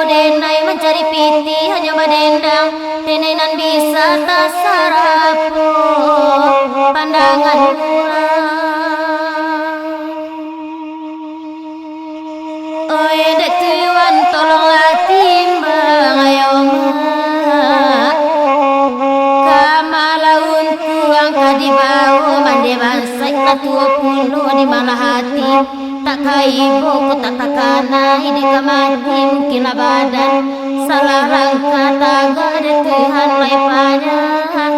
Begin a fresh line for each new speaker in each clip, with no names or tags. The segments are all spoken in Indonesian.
denai mencari piti hanya badendang denai nan bisa tak sarapu pandangan oi datuan tolonglah timbang ayo mak kamalaun tuang kadibau mande bansai atuo puluh di malah hati tak kaibo ku tak takana ide kamati mungkin badan salah langkah taga ada Tuhan lai panjang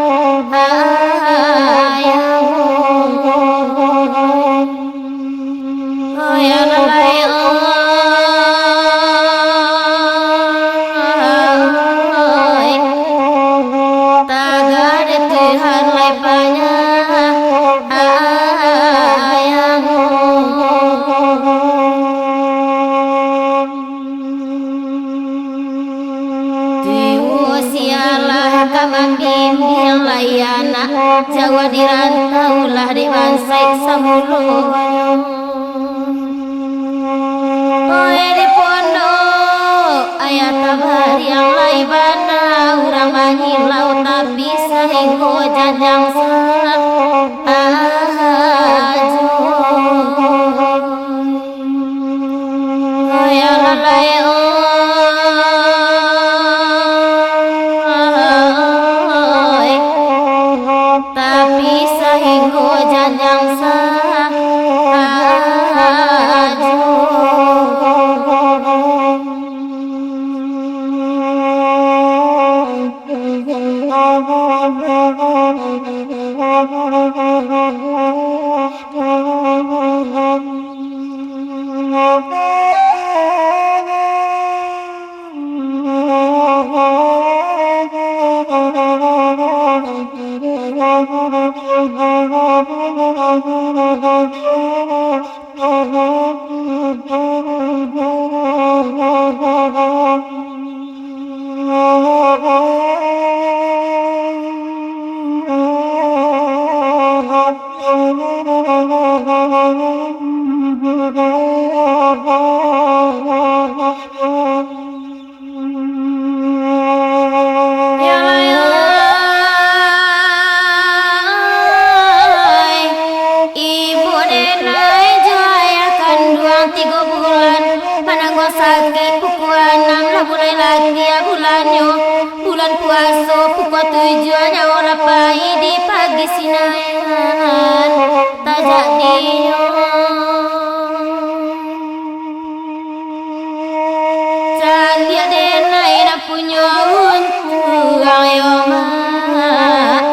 ayang oh ya lalai taga ada Tuhan lai panjang ayang sialah kamang bimbing layana Jawa dirantaulah di bansai samulu oi di pondok ayat tabar yang laibana urang manyilau tapi sahinggo jajang aju oi alalai tapi sahinggo janjang aju bulan puasa pukul tujuannya ora pai di pagi sinayan tak jadi canggih denai na punya untung ayo mak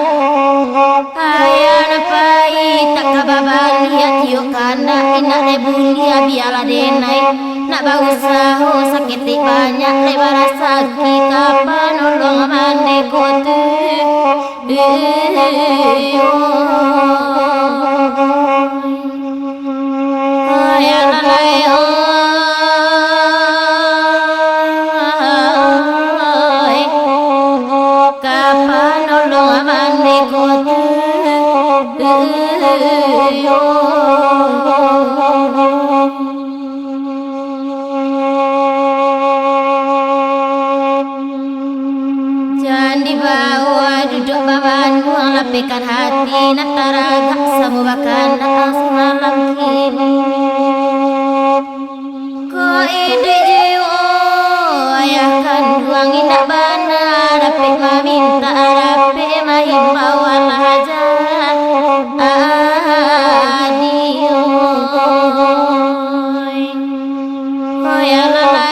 ayana pai tak kababan lihat yuk kana inak lebulia biala denai nak bausaho sakit banyak lebar sakit kapan nolong mande kotu kapan nolong mande kotu dibawa duduk bawan buang lapikan hati nak taragak samu bakan datang semalam kini ko ide jiwa ayahkan buang indah bana dapet meminta dapet mahimbau alaja adio oh ya lalai